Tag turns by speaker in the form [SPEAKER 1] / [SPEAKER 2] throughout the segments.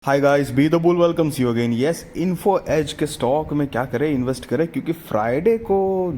[SPEAKER 1] Hi guys, be the bull welcomes you again. Yes, Info Edge के stock में क्या करें, इन्वेस्ट करें, क्योंकि फ्राइडे को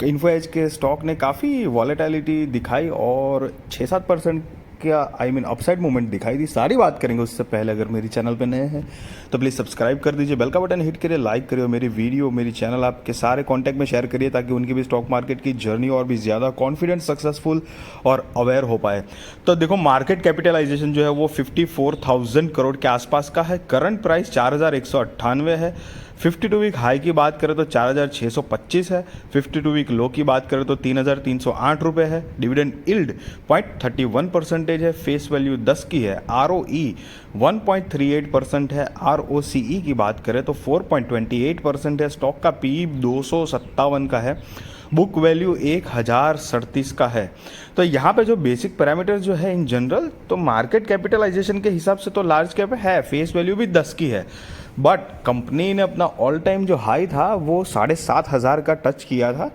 [SPEAKER 1] इन्फो एज के स्टॉक ने काफ़ी वॉलेटिलिटी दिखाई और 6-7% का अपसाइड मूवमेंट दिखाई दी। सारी बात करेंगे। उससे पहले अगर मेरी चैनल पे नए हैं तो प्लीज़ सब्सक्राइब कर दीजिए, बेल का बटन हिट करिए, लाइक करिए, मेरी वीडियो मेरी चैनल आपके सारे कॉन्टैक्ट में शेयर करिए ताकि उनकी भी स्टॉक मार्केट की जर्नी और भी ज़्यादा कॉन्फिडेंट, सक्सेसफुल और अवेयर हो पाए। तो देखो, मार्केट कैपिटलाइजेशन जो है वो 54,000 करोड़ के आसपास का है। करंट प्राइस 4,198 है। 52 वीक हाई की बात करें तो 4,625 है। 52 वीक लो की बात करें तो 3,308 रुपये है। डिविडेंड यील्ड 0.31% है। फेस वैल्यू 10 की है। ROE 1.38% है। ROCE की बात करें तो 4.28% है। स्टॉक का PE 257 का है। बुक वैल्यू 1,037 का है। तो यहाँ पे जो बेसिक पैरामीटर जो है इन जनरल, तो मार्केट कैपिटलाइजेशन के हिसाब से तो लार्ज कैप है। फेस वैल्यू भी 10 की है। बट कंपनी ने अपना ऑल टाइम जो हाई था वो 7,500 का टच किया था।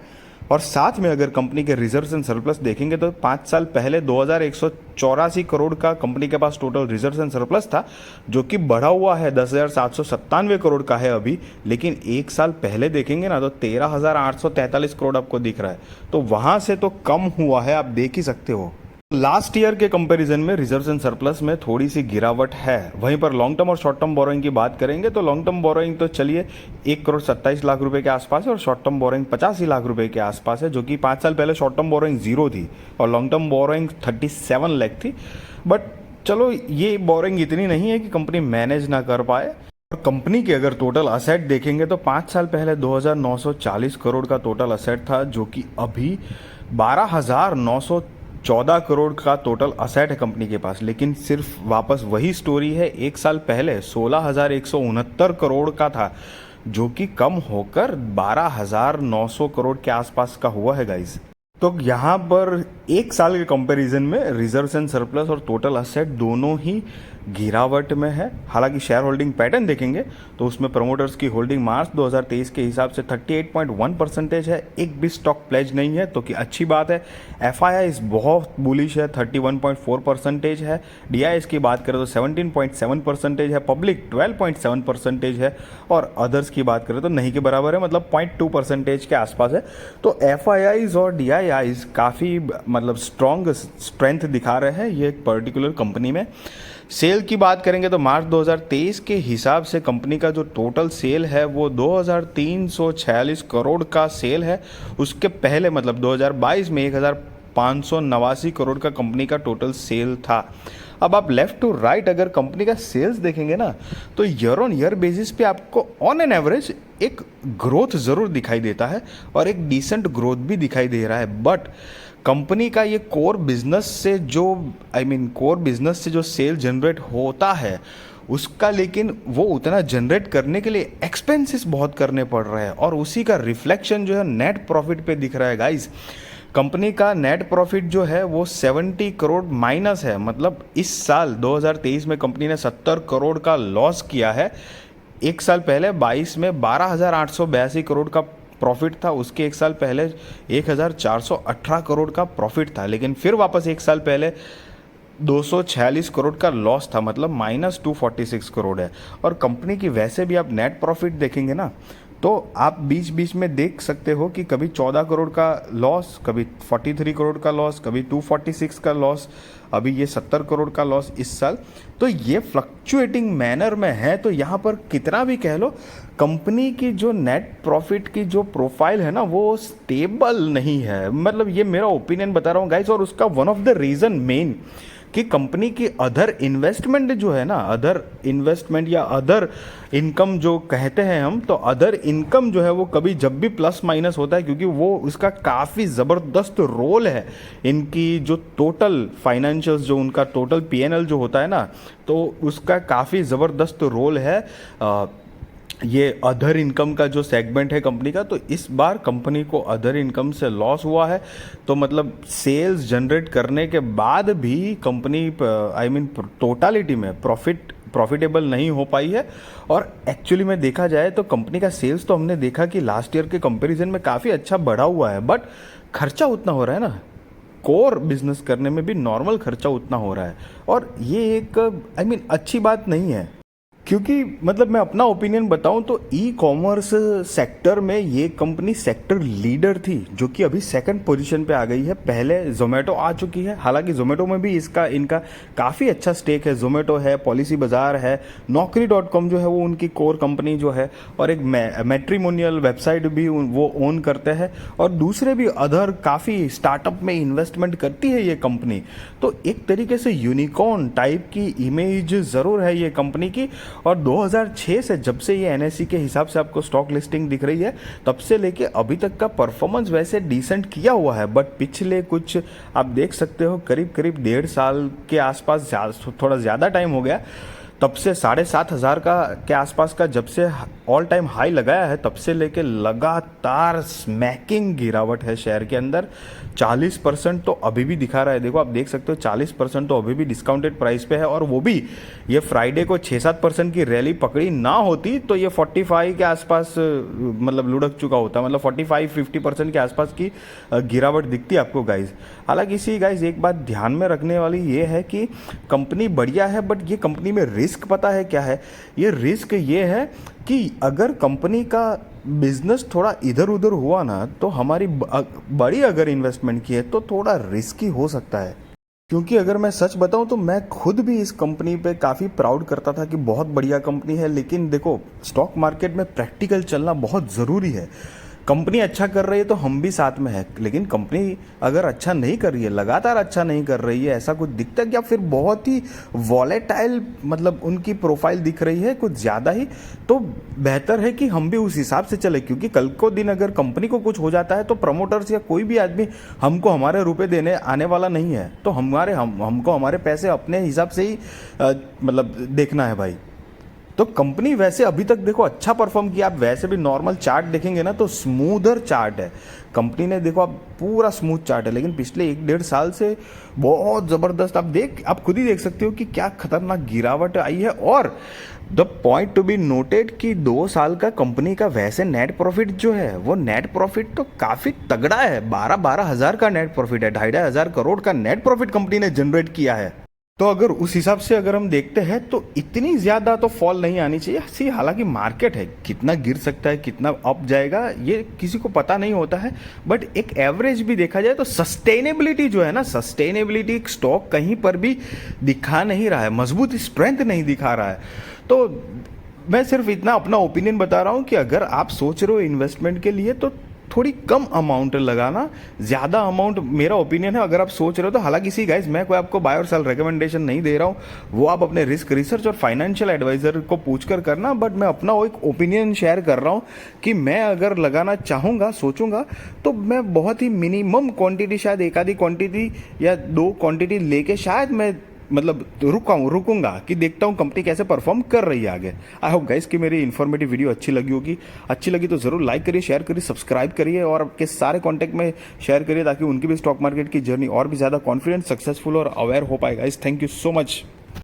[SPEAKER 1] और साथ में अगर कंपनी के रिजर्व्स एंड सरप्लस देखेंगे तो 5 साल पहले 2,184 करोड़ का कंपनी के पास टोटल रिजर्व्स एंड सरप्लस था, जो कि बढ़ा हुआ है 10,797 करोड़ का है अभी। लेकिन 1 साल पहले देखेंगे ना तो 13,843 करोड़ आपको दिख रहा है। तो वहां से तो कम हुआ है, आप देख ही सकते हो। लास्ट ईयर के कंपैरिजन में रिजर्व्स एंड सरप्लस में थोड़ी सी गिरावट है। वहीं पर लॉन्ग टर्म और शॉर्ट टर्म बोरोइंग की बात करेंगे तो लॉन्ग टर्म बोरोइंग तो चलिए 1,27 करोड़ रुपए के आसपास है और शॉर्ट टर्म बोरोइंग 85 लाख रुपए के आसपास है, जो कि 5 साल पहले शॉर्ट टर्म बोरोइंग 0 थी और लॉन्ग टर्म बोरोइंग 37 लाख थी। बट चलो, ये बोरोइंग इतनी नहीं है कि कंपनी मैनेज ना कर पाए। और कंपनी के अगर टोटल असेट देखेंगे तो 5 साल पहले 2,940 करोड़ का टोटल असेट था, जो कि अभी 12,914 करोड़ का टोटल असेट है कंपनी के पास। लेकिन सिर्फ वापस वही स्टोरी है, 1 साल पहले 16,169 करोड़ का था, जो कि कम होकर 12,900 करोड़ के आसपास का हुआ है गाइस। तो यहाँ पर 1 साल के कंपैरिजन में रिजर्व्स एंड सरप्लस और टोटल असेट दोनों ही गिरावट में है। हालांकि शेयर होल्डिंग पैटर्न देखेंगे तो उसमें प्रमोटर्स की होल्डिंग मार्च 2023 के हिसाब से 38.1% है। एक भी स्टॉक प्लेज नहीं है, तो कि अच्छी बात है। FIIs बहुत बुलिश है, 31.4% है। DIS की बात करें तो 17.7% है। पब्लिक 12.7% है और अदर्स की बात करें तो नहीं के बराबर है, मतलब 0.2% के आसपास है। तो FIIs और DIIs काफ़ी स्ट्रॉन्ग स्ट्रेंथ दिखा रहे हैं ये एक पर्टिकुलर कंपनी में। सेल की बात करेंगे तो मार्च 2023 के हिसाब से कंपनी का जो टोटल सेल है वो 2,346 करोड़ का सेल है। उसके पहले 2022 में 1,589 करोड़ का कंपनी का टोटल सेल था। अब आप लेफ्ट टू राइट अगर कंपनी का सेल्स देखेंगे ना तो ईयर ऑन ईयर बेसिस पे आपको ऑन एन एवरेज एक ग्रोथ ज़रूर दिखाई देता है और एक डिसेंट ग्रोथ भी दिखाई दे रहा है। बट कंपनी का ये कोर बिजनेस से जो सेल जनरेट होता है उसका, लेकिन वो उतना जनरेट करने के लिए एक्सपेंसेस बहुत करने पड़ रहे हैं और उसी का रिफ्लेक्शन जो है नेट प्रॉफिट पे दिख रहा है गाइस। कंपनी का नेट प्रॉफिट जो है वो 70 करोड़ माइनस है। मतलब इस साल 2023 में कंपनी ने 70 करोड़ का लॉस किया है। 1 साल पहले 22 में 12,882 करोड़ का प्रॉफिट था। उसके 1 साल पहले 1,418 करोड़ का प्रॉफिट था। लेकिन फिर वापस 1 साल पहले 246 करोड़ का लॉस था, मतलब -246 करोड़ है। और कंपनी की वैसे भी आप नेट प्रॉफिट देखेंगे ना तो आप बीच बीच में देख सकते हो कि कभी 14 करोड़ का लॉस, कभी 43 करोड़ का लॉस, कभी 246 का लॉस, अभी ये 70 करोड़ का लॉस इस साल। तो ये फ्लक्चुएटिंग मैनर में है। तो यहाँ पर कितना भी कह लो, कंपनी की जो नेट प्रॉफिट की जो प्रोफाइल है ना वो स्टेबल नहीं है। मतलब ये मेरा ओपिनियन बता रहा हूँ गाइस। और उसका one of the reason main कि कंपनी की अदर इन्वेस्टमेंट जो है ना, अदर इन्वेस्टमेंट या अदर इनकम जो कहते हैं हम, तो अदर इनकम जो है वो कभी जब भी प्लस माइनस होता है, क्योंकि वो उसका काफ़ी ज़बरदस्त रोल है। इनकी जो टोटल फाइनेंशियल्स, जो उनका टोटल PNL जो होता है ना, तो उसका काफ़ी ज़बरदस्त रोल है ये अदर इनकम का जो सेगमेंट है कंपनी का। तो इस बार कंपनी को अदर इनकम से लॉस हुआ है। तो सेल्स जनरेट करने के बाद भी कंपनी टोटालिटी में प्रॉफिटेबल नहीं हो पाई है। और एक्चुअली में देखा जाए तो कंपनी का सेल्स तो हमने देखा कि लास्ट ईयर के कंपैरिजन में काफ़ी अच्छा बढ़ा हुआ है, बट खर्चा उतना हो रहा है ना, कोर बिजनेस करने में भी नॉर्मल खर्चा उतना हो रहा है। और ये एक अच्छी बात नहीं है। क्योंकि मतलब मैं अपना ओपिनियन बताऊं तो ई कॉमर्स सेक्टर में ये कंपनी सेक्टर लीडर थी, जो कि अभी सेकंड पोजीशन पे आ गई है। पहले जोमेटो आ चुकी है, हालांकि जोमेटो में भी इनका काफ़ी अच्छा स्टेक है। जोमेटो है, पॉलिसी बाजार है, नौकरी.com जो है वो उनकी कोर कंपनी जो है, और एक मैट्रिमोनियल वेबसाइट भी वो ओन करते हैं, और दूसरे भी अदर काफ़ी स्टार्टअप में इन्वेस्टमेंट करती है ये कंपनी। तो एक तरीके से यूनिकॉर्न टाइप की इमेज ज़रूर है ये कंपनी की। और 2006 से जब से ये एनएसई के हिसाब से आपको स्टॉक लिस्टिंग दिख रही है, तब से लेके अभी तक का परफॉर्मेंस वैसे डिसेंट किया हुआ है। बट पिछले कुछ आप देख सकते हो करीब करीब 1.5 साल के आसपास, थोड़ा ज़्यादा टाइम हो गया, तब से 7,500 का के आसपास का जब से ऑल टाइम हाई लगाया है, तब से लेके लगातार स्मैकिंग गिरावट है शेयर के अंदर। 40% तो अभी भी दिखा रहा है। देखो आप देख सकते हो 40% तो अभी भी डिस्काउंटेड प्राइस पे है, और वो भी ये फ्राइडे को 6-7% की रैली पकड़ी ना होती तो ये 45 के आसपास मतलब लुढ़क चुका होता, मतलब 45-50% के आसपास की गिरावट दिखती है आपको गाइज। हालांकि इसी गाइज एक बात ध्यान में रखने वाली ये है कि कंपनी बढ़िया है, बट ये कंपनी में रिस्क पता है क्या है? ये रिस्क ये है कि अगर कंपनी का बिजनेस थोड़ा इधर उधर हुआ ना, तो हमारी बड़ी अगर इन्वेस्टमेंट की है तो थोड़ा रिस्की हो सकता है। क्योंकि अगर मैं सच बताऊं तो मैं खुद भी इस कंपनी पे काफ़ी प्राउड करता था कि बहुत बढ़िया कंपनी है। लेकिन देखो, स्टॉक मार्केट में प्रैक्टिकल चलना बहुत ज़रूरी है। कंपनी अच्छा कर रही है तो हम भी साथ में है, लेकिन कंपनी अगर अच्छा नहीं कर रही है, लगातार अच्छा नहीं कर रही है, ऐसा कुछ दिखता है, या फिर बहुत ही वॉलेटाइल मतलब उनकी प्रोफाइल दिख रही है कुछ ज़्यादा ही, तो बेहतर है कि हम भी उस हिसाब से चले। क्योंकि कल को दिन अगर कंपनी को कुछ हो जाता है तो प्रमोटर्स या कोई भी आदमी हमको हमारे रुपए देने आने वाला नहीं है। तो हमको हमारे पैसे अपने हिसाब से ही मतलब देखना है भाई। तो कंपनी वैसे अभी तक देखो अच्छा परफॉर्म किया। आप वैसे भी नॉर्मल चार्ट देखेंगे ना तो स्मूदर चार्ट है कंपनी ने, देखो आप पूरा स्मूथ चार्ट है। लेकिन पिछले 1-1.5 साल से बहुत ज़बरदस्त आप खुद ही देख सकते हो कि क्या खतरनाक गिरावट आई है। और the point to be noted कि 2 साल का कंपनी का वैसे नेट प्रॉफिट जो है, वो नेट प्रॉफिट तो काफ़ी तगड़ा है। 12-12 हज़ार का नेट प्रॉफिट है, 2,500 करोड़ का नेट प्रॉफिट कंपनी ने जनरेट किया है। तो अगर उस हिसाब से अगर हम देखते हैं तो इतनी ज़्यादा तो फॉल नहीं आनी चाहिए। हालांकि मार्केट है, कितना गिर सकता है, कितना अप जाएगा, ये किसी को पता नहीं होता है। बट एक एवरेज भी देखा जाए तो सस्टेनेबिलिटी जो है ना, सस्टेनेबिलिटी स्टॉक कहीं पर भी दिखा नहीं रहा है, मजबूत स्ट्रेंथ नहीं दिखा रहा है। तो मैं सिर्फ इतना अपना ओपिनियन बता रहा हूँ कि अगर आप सोच रहे हो इन्वेस्टमेंट के लिए तो थोड़ी कम अमाउंट लगाना, ज़्यादा अमाउंट मेरा ओपिनियन है अगर आप सोच रहे हो तो। हालांकि सी गाइज, मैं कोई आपको बाय और सेल रिकमेंडेशन नहीं दे रहा हूँ, वो आप अपने रिस्क रिसर्च और फाइनेंशियल एडवाइजर को पूछ कर करना। बट मैं अपना वो एक ओपिनियन शेयर कर रहा हूँ कि मैं अगर लगाना चाहूँगा, सोचूंगा, तो मैं बहुत ही मिनिमम क्वांटिटी, शायद एक आधी क्वांटिटी या 2 क्वांटिटी लेके शायद मैं मतलब रुकूंगा कि देखता हूँ कंपनी कैसे परफॉर्म कर रही है आगे। आई होप गाइस कि मेरी इन्फॉर्मेटिव वीडियो अच्छी लगी होगी। अच्छी लगी तो ज़रूर लाइक करिए, शेयर करिए, सब्सक्राइब करिए, और आपके सारे कॉन्टैक्ट में शेयर करिए ताकि उनकी भी स्टॉक मार्केट की जर्नी और भी ज़्यादा कॉन्फिडेंट, सक्सेसफुल और अवेयर हो पाए। Guys, thank you so much.